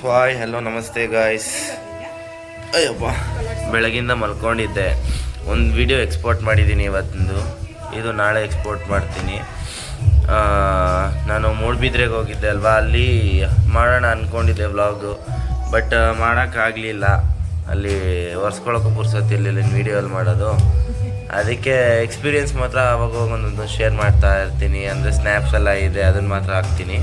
Hi hello ನಮಸ್ತೆ guys. Ayyappa, ಬೆಳಗಿಂದ ಮಲ್ಕೊಂಡಿದ್ದೆ. ಒಂದು ವಿಡಿಯೋ ಎಕ್ಸ್ಪೋರ್ಟ್ ಮಾಡಿದ್ದೀನಿ ಇವತ್ತಿಂದು. ಇದು ನಾಳೆ ಎಕ್ಸ್ಪೋರ್ಟ್ ಮಾಡ್ತೀನಿ. ನಾನು ಮೂಡುಬಿದ್ರೆಗೆ ಹೋಗಿದ್ದೆ ಅಲ್ವಾ, ಅಲ್ಲಿ ಮಾಡೋಣ ಅಂದ್ಕೊಂಡಿದ್ದೆ ವ್ಲಾಗು. ಬಟ್ ಮಾಡೋಕ್ಕಾಗಲಿಲ್ಲ. ಅಲ್ಲಿ ಒರೆಸ್ಕೊಳ್ಳೋಕ್ಕೂ ಪುರ್ಸೊತ್ತಿರಲಿಲ್ಲ ವೀಡಿಯೋಲ್ಲಿ ಮಾಡೋದು. ಅದಕ್ಕೆ ಎಕ್ಸ್ಪೀರಿಯೆನ್ಸ್ ಮಾತ್ರ ಅವಾಗ ಒಂದೊಂದು ಶೇರ್ ಮಾಡ್ತಾ ಇರ್ತೀನಿ. ಅಂದರೆ ಸ್ನ್ಯಾಪ್ಸ್ ಎಲ್ಲ ಇದೆ, ಅದನ್ನು ಮಾತ್ರ ಹಾಕ್ತೀನಿ.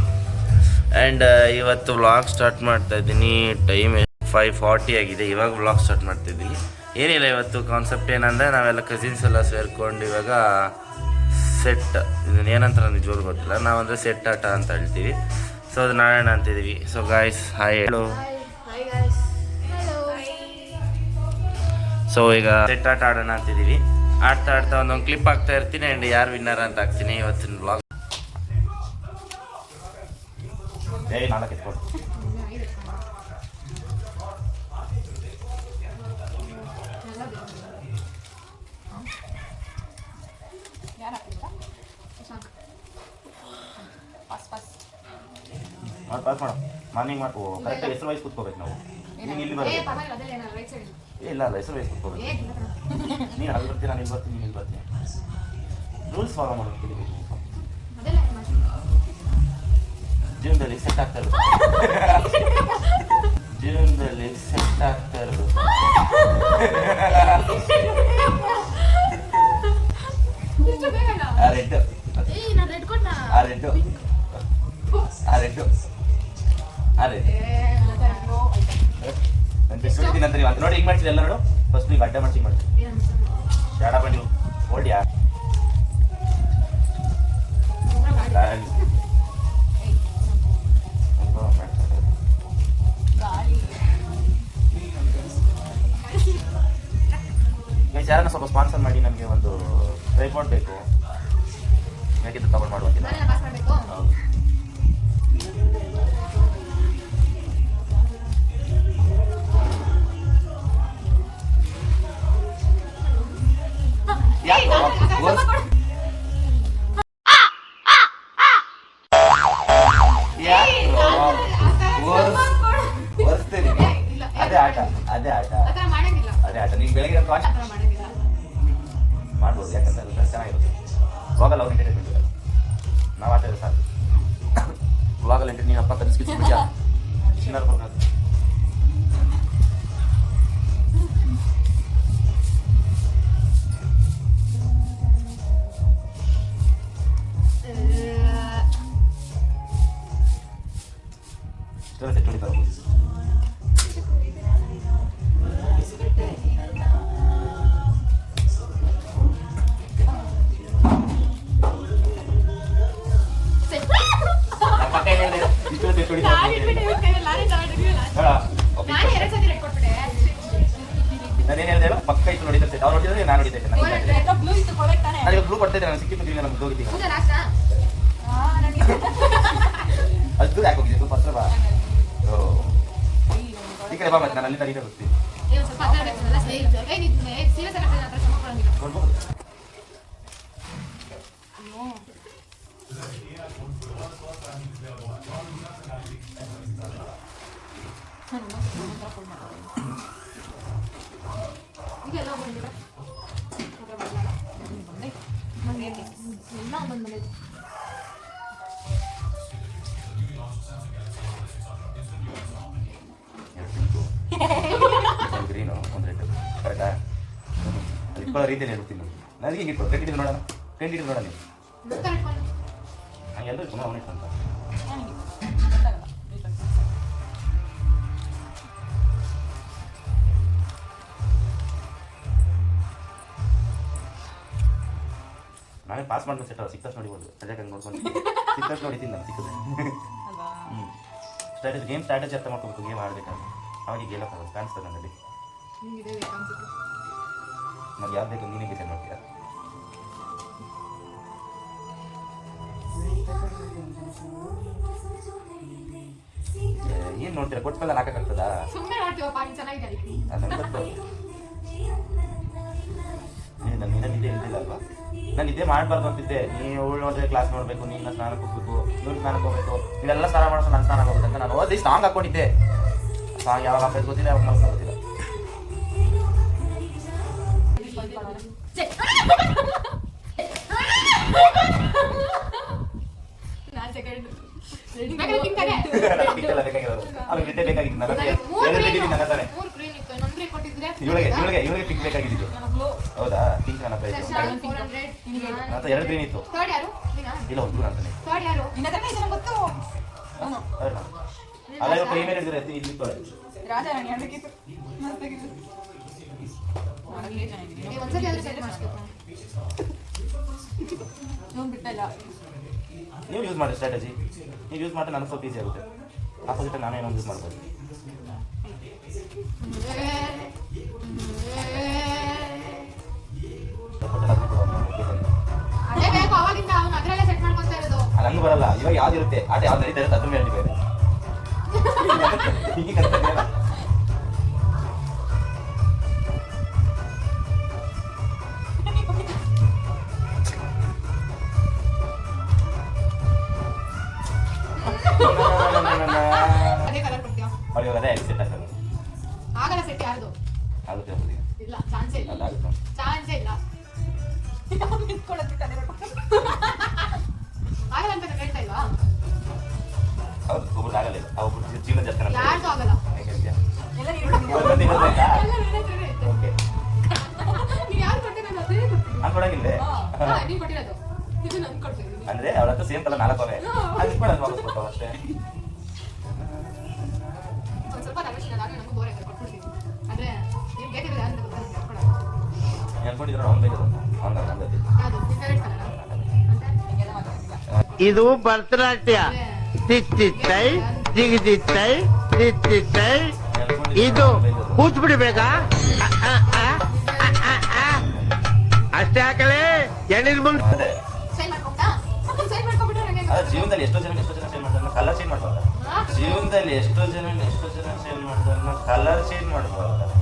ಆ್ಯಂಡ್ ಇವತ್ತು ವ್ಲಾಗ್ ಸ್ಟಾರ್ಟ್ ಮಾಡ್ತಾಯಿದ್ದೀನಿ. ಟೈಮ್ 5:40 ಆಗಿದೆ. ಇವಾಗ ವ್ಲಾಗ್ ಸ್ಟಾರ್ಟ್ ಮಾಡ್ತಾಯಿದ್ದೀನಿ. ಏನಿಲ್ಲ, ಇವತ್ತು ಕಾನ್ಸೆಪ್ಟ್ ಏನಂದರೆ ನಾವೆಲ್ಲ ಕಸಿನ್ಸ್ ಎಲ್ಲ ಸೇರಿಕೊಂಡು ಇವಾಗ ಸೆಟ್, ಇದನ್ನು ಏನಂತ ನಿಜವಾಗ್ಲೂ ಗೊತ್ತಿಲ್ಲ, ನಾವಂದರೆ ಸೆಟ್ ಆಟ ಅಂತ ಹೇಳ್ತೀವಿ. ಸೊ ಅದು ನಾರಾಯಣ ಅಂತಿದ್ದೀವಿ. ಸೊ ಗಾಯ್ಸ್ ಹಾಯ್ ಹೇಳು. ಸೊ ಈಗ ಸೆಟ್ ಆಟ ಆಡೋಣ ಅಂತಿದ್ದೀವಿ. ಆಡ್ತಾ ಒಂದೊಂದು ಕ್ಲಿಪ್ ಹಾಕ್ತಾ ಇರ್ತೀನಿ. ಆ್ಯಂಡ್ ಯಾರು ವಿನ್ನರ್ ಅಂತ ಹಾಕ್ತೀನಿ ಇವತ್ತಿನ ವ್ಲಾಗ್. ನಾಲ್ಕು ಎತ್ಕೊಂಡು ಪಾಸ್ ಮಾಡೋ ಮಾರ್ನಿಂಗ್ ಮಾಡ್ಕೋ. ಕರೆಕ್ಟಾಗಿ ಹೆಸರು ವಯಸ್ಸು ಕೂತ್ಕೋಬೇಕು ನಾವು. ನೀನು ಇಲ್ಲಿ ಬರಬೇಕು. ಇಲ್ಲ ಹೆಸರು ವಯಸ್ಸು ಕೂತ್ಕೋಬೇಕು. ನೀನು ಅಲ್ಲಿ ಬರ್ತೀನಿ, ನಾನು ಇಲ್ಲಿ ಬರ್ತೀನಿ, ನೀನು ಇಲ್ಲಿ ಬರ್ತೀನಿ. ರೂಲ್ಸ್ ಫಾಲೋ ಮಾಡ್ತೀನಿ. ಜೀವನದಲ್ಲಿ ಸೆಟ್ ಆಗ್ತಾ ಇರೋದು. ಜೀವನದಲ್ಲಿ ಸೆಟ್ ಆಗ್ತಾ ಇರೋದು. ನೋಡಿ ಹಿಂಗೆ ಮಾಡ್ತೀರಿ ಎಲ್ಲ. ನೋಡು ಫಸ್ಟ್ ನೀವು ಅಡ್ಡ ಮಾಡ್ಸಿ ಮಾಡಿ ಶಾಡ ಬನ್ನಿ ಓಡ್ಯಾ. ಯಾರನ್ನ ಸ್ವಲ್ಪ ಸ್ಪಾನ್ಸರ್ ಮಾಡಿ, ನಮಗೆ ಒಂದು ಟ್ರೈಪಾಡ್ ಬೇಕು. ಯಾಕಿಂತ ತಗೊಂಡು ಮಾಡುವಂತಿಲ್ಲ. ಹೌದು, ಅದೇ ಆಟ ನೀವು ಬೆಳಗ್ಗೆ ಮಾಡ್ಬೋದು. ಯಾಕಂದ್ರೆ ಚೆನ್ನಾಗಿರುತ್ತೆ. ವ್ಲಾಗಲ್ಲಿ ಅವ್ರು ಎಂಟರ್ಟೈನ್ಮೆಂಟ್ ಇರಲ್ಲ. ನಾವು ಆಟ ಇದೆ ಸಾಕು. ವ್ಲಾಗಲ್ಲಿ ಎಂಟರ್ಟೈನ್ ಅಪ್ಪ ಕಲಿಸ್ಕಿದ್ಯಾ ಚಿನ್ನರ್ ಬರ್ಬೋದು. ಸೆಟ್ ಹೊಡಿತಾರೆ. ನಾನೇನು ಹೇಳಿದೆ ಹೇಳು, ಪಕ್ಕ ಇತ್ತು ನೋಡಿದ್ದೆ. ಅವ್ರು ನೋಡಿದ್ರೆ ನಾನು ನೋಡಿದ್ದೆ. ನಾನು ಬ್ಲೂ ಕೊಡ್ತಾ ನಾನು ಸಿಕ್ಕಿದ್ದು ನಮ್ಗೆ ಹೋಗಿದ್ದೀನಿ. ಅದು ಯಾಕೆ ಹೋಗಿದ್ದೆ ಸ್ವಲ್ಪ ಹತ್ರ ಬಾ. ಈ ಕಡೆ ಬಾ, ಮತ್ತೆ ನಾನು ಅಲ್ಲಿ ತರೀತಾ ಬರ್ತೀನಿ. ಗ್ರೀನು ಒಂದು ರೆಡ್ ಕರೆಕ್ಟಾ? ಇಪ್ಪ ರೀತಿಯಲ್ಲಿ ಹೇಳ್ತೀನಿ. ನನಗೆ ಹಿಂಗೆ ಇಟ್ಟು ಟ್ರೆಂಡ್ ನೋಡೋಣ. ಟ್ರೆಂಡ್ ಇಟ್ಟು ನೋಡೋಣ. ನೀವು ಹಂಗೆ ಎಲ್ಲರೂ ತುಂಬ ಅವನೇ ಅಂತ ನಾವೇ ಪಾಸ್ ಮಾಡ್ಕೊಂಡು ಸೆಟ್ ಸಿಕ್ತಷ್ಟು ನೋಡಿಬೋದು. ಸರಿಯಾಗಿ ಹಂಗೆ ನೋಡ್ಕೊಂಡು ಸಿಕ್ತಷ್ಟು ನೋಡಿದ್ದೀನಿ ನಾನು. ಸಿಕ್ಕದು ಸ್ಟ್ರಾಟಜಿ, ಗೇಮ್ ಸ್ಟ್ರಾಟಜಿ ಅರ್ಥ ಮಾಡ್ಕೋಬೇಕು. ಗೇಮ್ ಆಡಬೇಕಾದ್ರೆ ಅವಾಗ ಗೆಲ್ಲಕ್ಕಾಗಲ್ಲ. ಕಾಣಿಸ್ತದೆ ನನ್ನಲ್ಲಿ. ನಾವು ಯಾರು ಬೇಕು ನೀನೇ ಡಿಸೈಡ್ ಮಾಡ್ತೀರಾ. ಏನು ನೋಡ್ತೀರಾ? ಕೊಟ್ಟಲ್ಲ ಹಾಕಕ್ಕಾಗ್ತದ? ಅದನ್ನು ಗೊತ್ತು. ನನ್ನ ನಿದ್ದೆ ಇದ್ದಿಲ್ಲ ಅಲ್ವಾ? ನಾನು ಇದೇ ಮಾಡಬಾರ್ದು ಅಂತಿದ್ದೆ. ನೀವು ಅವಳು ನೋಡಿದ್ರೆ ಕ್ಲಾಸ್ ನೋಡಬೇಕು, ನೀನು ಸ್ನಾನಕ್ಕೆ ಹೋಗ್ಬೇಕು, ಇವ್ರು ಸ್ನಾನಕ್ಕೆ ಹೋಗ್ಬೇಕು, ಇವೆಲ್ಲ ಸ್ನಾನ ಮಾಡಿಸೋ ನಾನು ಸ್ನಾನ ಹೋಗ್ಬೇಕಂತ ನಾನು ಓದಿ ಸಾಂಗ್ ಹಾಕೊಂಡಿದ್ದೆ. ಸಾಂಗ್ ಯಾವಾಗ ಹಾಕೋದು ಗೊತ್ತಿಲ್ಲ, ಯಾವಾಗ ಮಾಡ್ಕೊಂಡು ಗೊತ್ತಿಲ್ಲ. ಇವಳಿಗೆ ಪಿಂಕ್ ಬೇಕಾಗಿದ್ದು. ಹೌದಾ? ಪಿಂಕ್ ನನ್ನ ಪ್ರೈಸ್ 2 ಗ್ರೀನ್ ಇತ್ತು. ಇಲ್ಲ, ಒಂದು ಗ್ರೀನ್ ಅಂತಾನೆ. ಅಲ್ಲ, ಇವಾಗ ಕೈ ಮೇಲೆ ಇದ್ರೆ ಇಲ್ಲಿ ನೀವು ಯೂಸ್ ಮಾಡಿ ಸ್ಟ್ರಾಟಜಿ. ನೀವು ಯೂಸ್ ಮಾಡಿದ್ರೆ ನನಗೆ ಸ್ವಲ್ಪ ಈಸಿ ಆಗುತ್ತೆ. ಆಪೋಸಿಟ್ ನಾನೇ ಏನೋ ಯೂಸ್ ಮಾಡ್ಬೋದು. ಅದು ಹಂಗೆ ಬರಲ್ಲ. ಇವಾಗ ಯಾವ್ದು ಇರುತ್ತೆ ಆಟ ಯಾವ್ದು ನಡೀತಾ ಇರುತ್ತೆ ಅದ್ರ ಮೇಲೆ ಬೇರೆ. ಹೀಗೆ ಕರೆಕ್ಟಾಗಿಲ್ಲ. ಅದೇ ಸೆಟ್ ಆಗ್ತದೆ. ಆಗಲ್ಲ ಸೆಟ್ ಯಾರ್ದು ಆಗುತ್ತೆ ಇಲ್ಲ, ಚಾನ್ಸೇ ಇಲ್ಲ. ಚಾನ್ಸೇ ಇಲ್ಲ. ಆಗಲ್ಲ ಅಂತ ಹೇಳ್ತಾ ಇಲ್ವಾ? ಹೌದು, ಒಬ್ಬರು ಆಗಲ್ಲ. ಒಬ್ಬರು ಜೀವನ ಜಾಸ್ತಿ ಯಾರ್ದು ಆಗಲ್ಲ. ಅಂದ್ರೆ ಅವಳ ಹತ್ರ ಸೇಮ್ ಕಲರ್ 4 ಅವೆ. ಅದಕ್ಕೆ ಕೂಡ ವಾಪಸ್ ಕೊಡ್ತಾವ ಅಷ್ಟೇ. ಇದು ಭರತನಾಟ್ಯ. ತಿತ್ತಿತ್ತೈ ಜಿಗಿದಿತ್ತೈ ತಿತ್ತಿತ್ತೈ. ಇದು ಕೂತ್ಬಿಡ್ಬೇಕಾ? ಅಷ್ಟೇ ಹಾಕಲೇ ಎಣ್ಣೀರ್ ಮುಂದೆ. ಜೀವನದಲ್ಲಿ ಎಷ್ಟೋ ಜನ ಚೇಂಜ್ ಮಾಡ್ತಾರೆ, ಕಲರ್ ಚೇಂಜ್ ಮಾಡ್ತಾರೆ. ಜೀವನದಲ್ಲಿ ಎಷ್ಟೋ ಜನ ಚೇಂಜ್ ಮಾಡ್ತಾರೆ, ಕಲರ್ ಚೇಂಜ್ ಮಾಡ್ತಾರೆ.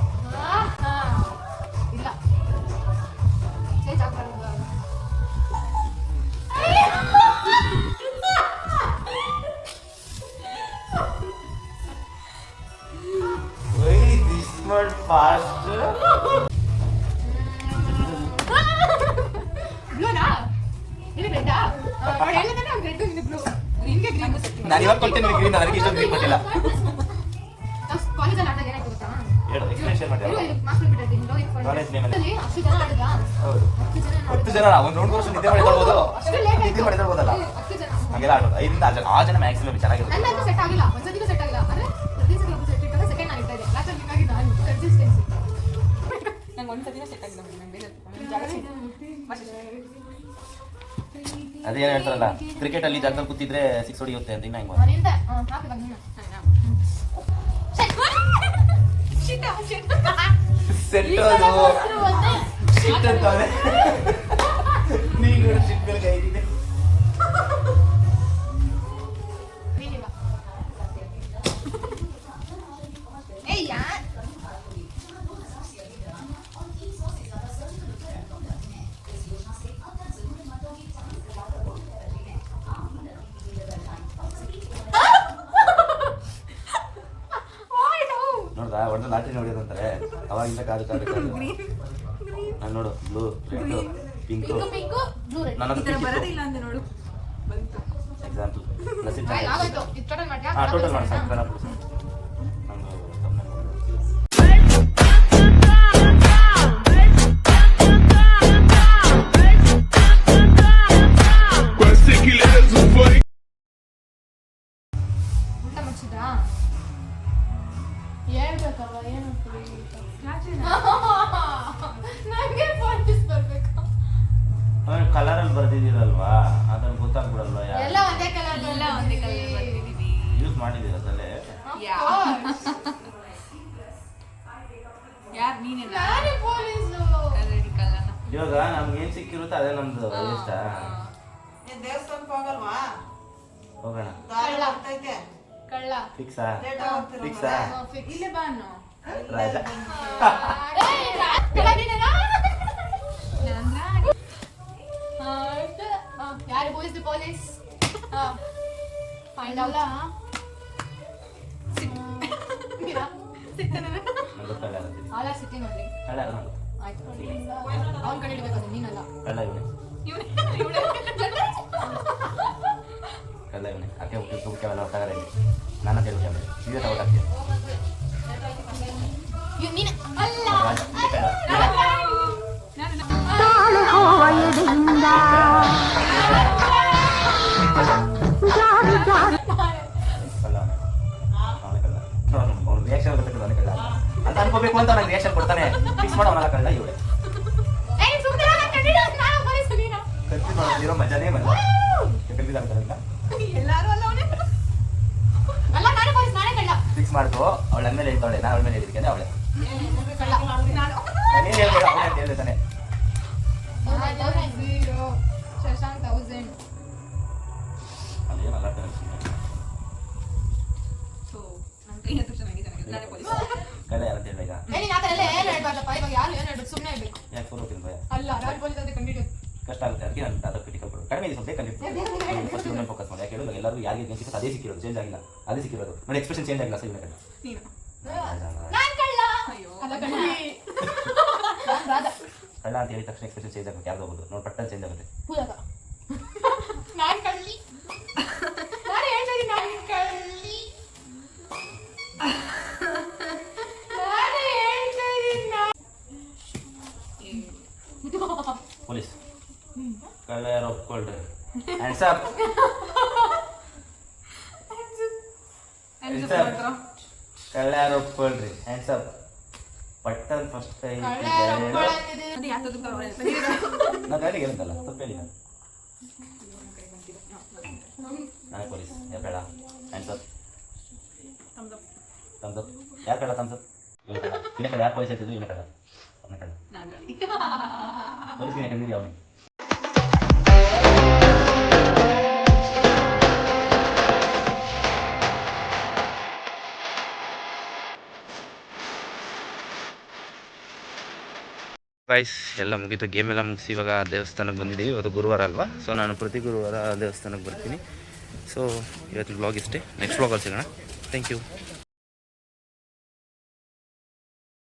ನಾನು ಇವಾಗ ಕೊಡ್ತೇನೆ ಗ್ರೀನ್, ನನಗೆ ಇಷ್ಟೊಂದು ಗ್ರೀನ್ ಕೊಟ್ಟಿಲ್ಲ. ಹತ್ತು ಜನ ಒಂದು 2 ವರ್ಷ ನಿದ್ದೆ ಮಾಡಿರ್ಬೋದು, ನಿದ್ದೆ ಮಾಡಿರ್ಬೋದಲ್ಲ. ಹಂಗೆಲ್ಲ ಆಡೋದು 5ರಿಂದ 6 ಜನ ಮ್ಯಾಕ್ಸಿಮಮ್ ಚೆನ್ನಾಗಿರುತ್ತೆ. ಅದೇನು ಹೇಳ್ತಾರಲ್ಲ, ಕ್ರಿಕೆಟ್ ಅಲ್ಲಿ ಜಾಗದಲ್ಲಿ ಕೂತಿದ್ರೆ 6 ಹೊಡಿಯುತ್ತೆ ಅಂತ. ಇನ್ನ ಹೆಂಗ ನೋಡ್ದಾ, ಒಳ್ಳೆ ಲಾಟ್ರಿ ನೋಡಿದಂತಾರೆ ಅವಾಗಿಂದ ಕಾದು ಕಾದು ಕಾದು. ನಾನು ನೋಡು, blue, red, pink. Example total ಮಾಡಿ ಸಾಕು. ಕಲರ್ ಅಲ್ಲಿ ಬರ್ದಿದ್ದೀರಲ್ವಾ, ಅದನ್ನ ಗೊತ್ತಾಗ್ಬಿಡಲ್ವಾ? ಯೂಸ್ ಮಾಡಿದ್ದೀರ ಅದಲ್ಲೇ? ಇವಾಗ ನಮ್ಗೆ ಏನ್ ಸಿಕ್ಕಿರುತ್ತೆ ಅದೇ ನಮ್ದು ಇಷ್ಟ. ಹೋಗೋಣ. ಫಿಕ್ಸಾ? ಫಿಕ್ಸಾ? ರಾಜ ಯಾರು ಪೊಲೀಸ್ ಪೊಲೀಸ್ ಫೈಂಡ್ ಔಟ್ ನಂಗೆ ಗೊತ್ತಲ್ಲ ಅಂತೀನಿ ಆಲ್ ಆರ್ ಸಿಟ್ಟಿಂಗ್ ನೋಡಿ ಕಳ್ಳ ಯಾರು ನಂಗೆ ಆಯ್ತು ಅವ್ನ ಕಡೆ ಇಡ್ಬೇಕು ಅದು ನೀನಲ್ಲ ಕಳ್ಳ ಇವನೇ ಕಳ್ಳ ಇವನೇ ಅಕ್ಕೆ ಉಪ್ಪಿಗೆಲ್ಲ ಹೊತ್ತಾಗಲ್ಲ ಇಲ್ಲಿ ನಾನು ಅಂತ ಹೇಳ್ಬಿಟ್ಟೆ ನೀವೇ ತಗೊಟ್ಟಾಗ್ತೀಯ ನೀನು ಅಲ್ಲ ಕಳ್ಳ ಅವನೇ ಕಳ್ಳ ಅವ್ನು ರಿಯಾಕ್ಷನ್ ಗೊತ್ತಿಲ್ಲ ಅವನೇ ಕಳ್ಳ ಅಂತ ಅನ್ಕೋಬೇಕು ಅಂತ ನನಗೆ ರಿಯಾಕ್ಷನ್ ಕೊಡ್ತಾನೆ ಫಿಕ್ಸ್ ಮಾಡೋ ಅವನ ಕಳ್ಳ ಇವಳೆ ಏಯ್ ಸುಮ್ಮನೆ ನಾನು ಕಂಡಿಲ್ಲ ನಾನು ಪೊಲೀಸ್ ನೀನು ಕನ್ಫ್ಯೂಸ್ ಮಾಡೋದಿರೋ ಮಜಾನೇ ಮಜಾ ಕನ್ಫ್ಯೂಸ್ ಆಗ್ತಾರಂತ ಎಲ್ಲರೂ ಅಲ್ಲ ಅವನೇ ಅಲ್ಲ ನಾನೇ ಪೊಲೀಸ್ ನಾನೇ ಕಳ್ಳ ಫಿಕ್ಸ್ ಮಾಡ್ಕೋ ಅವಳ ಮೇಲೆ ಹೇಳ್ತಾಳೆ ನಾನು ಅವಳ ಮೇಲೆ ಹೇಳಿದ್ಕೆ ಅವಳೆ ಕಳ್ಳ ನಾನು ನಾನೇನು ಹೇಳ್ಬೇಡ ಅವಳೆ ಅಂತ ಹೇಳ್ತಾನೆ 0 ಶಶಾಂಕ್ 1000 ಅದೇನು ಅಲ್ಲ ಕಳ್ಳ ಯಾರಂತ ಹೇಳ ಈಗ ಏ ನೀನು ಆ ಥರ ಎಲ್ಲ ಏನು ಹೇಳ್ಬಾರ್ದಪ್ಪ ಇವಾಗ ಯಾರು ಏನು ಹೇಳ್ಬೇಕು ಸುಮ್ಮನೆ ಹೇಳ್ಬೇಕು ಯಾಕೆ ಫೋನ್ ಹೋಗ್ತೀನಿ ಭಯ ಅಲ್ಲ ನಾನು ಪೊಲೀಸ್ ಅಂತ ಕಂಡಿಡಿಯೋದು ಕಷ್ಟ ಆಗುತ್ತೆ ಅದಕ್ಕೆ ನಾನು ಅದಕ್ಕೆ ಕ್ರಿಟಿಕಲ್ ಕೊಡು ಕಡಿಮೆ ಇದೆ ಸ್ವಲ್ಪ ಬೇಕಂತ ಫಸ್ಟ್ ಮೇಲೆ ಫೋಕಸ್ ಮಾಡಿ ಯಾಕೆ ಹೇಳೋದು ಎಲ್ಲರೂ ಯಾರಿಗೆ ಏನು ಸಿಕ್ಕಿತ್ತು ಅದೇ ಸಿಕ್ಕಿರೋದು ಚೇಂಜ್ ಆಗಿಲ್ಲ ಅದೇ ಸಿಕ್ಕಿರೋದು ನೋಡಿ ಎಕ್ಸ್ಪ್ರೆಷನ್ ಚೇಂಜ್ ಆಗಿಲ್ಲ ಸರ್ ಇವನ ಕಡೆ ನಾನು ಕಳ್ಳ ಅಲ್ಲ ಕಳ್ಳಿ ನಾನು ರಾಧ ಕಳ್ಳ ಅಂತ ಹೇಳಿದ ತಕ್ಷಣ ಎಕ್ಸ್ಪ್ರೆಷನ್ ಚೇಂಜ್ ಆಗುತ್ತೆ ಯಾವ್ದು ಹೋಗೋದು ನೋಡಿ ಪಟ್ಟಲ್ಲಿ ಚೇಂಜ್ ಆಗುತ್ತೆ ಪೂಜಾಗ ನಾನು ಕಳ್ಳಿ ನಾನು ಹೇಳ್ತಾ ಇದ್ದೀನಿ ನಾನು ಕಳ್ಳಿ ನಾನು ಹೇಳ್ತಾ ಇದ್ದೀನಿ ಪೊಲೀಸ್ ಕಳ್ಳ ಯಾರು ಒಪ್ಕೊಳ್ರಿ ಹ್ಯಾಂಡ್ಸ್ ಅಪ್ ಕಳ್ಳ ಯಾರು ಒಪ್ಕೊಳ್ರಿ ಹ್ಯಾಂಡ್ಸ್ ಅಪ್ ಪಟ್ಟಲ್ ಫಸ್ಟ್ ಕೈ ಕಳ್ಳ ಒಪ್ಕೊಳ್ಳೋದಿದೆ ನಾ ಗಾಡಿ ಹೇಳಿದ್ದಲ್ಲ ತಪ್ಪು ಹೇಳಿ ನಾನೇ ಪೊಲೀಸ್ ಯಾರು ಕಳ್ಳ ಹ್ಯಾಂಡ್ಸ್ ಅಪ್ ತಮ್ಸ್ ಅಪ್ ಯಾರು ಕಳ್ಳ ತಮ್ಸ್ ಅಪ್ ಇವನ ಕಡೆ ಯಾರು ಪೊಲೀಸ್ ಹೇಳ್ತಿದ್ರು ಇವನ ಕಳ್ಳ ಅವನ ಕಳ್ಳ ಪೊಲೀಸ್ಗೆ ಕಂಡಿದ್ದೀವಿ ಅವನಿಗೆ ಗೈಸ್ ಎಲ್ಲ ಮುಗೀತು ಗೇಮ್ ಎಲ್ಲ ಮುಗಿಸಿ ಇವಾಗ ದೇವಸ್ಥಾನಕ್ಕೆ ಬಂದಿದ್ದೀವಿ ಇವತ್ತು ಗುರುವಾರ ಅಲ್ವಾ ಸೊ ನಾನು ಪ್ರತಿ ಗುರುವಾರ ದೇವಸ್ಥಾನಕ್ಕೆ ಬರ್ತೀನಿ ಸೊ ಇವತ್ತು ಬ್ಲಾಗ್ ಇಷ್ಟೇ ನೆಕ್ಸ್ಟ್ ಬ್ಲಾಗಲ್ಲಿ ಸಿಗೋಣ ಥ್ಯಾಂಕ್ ಯು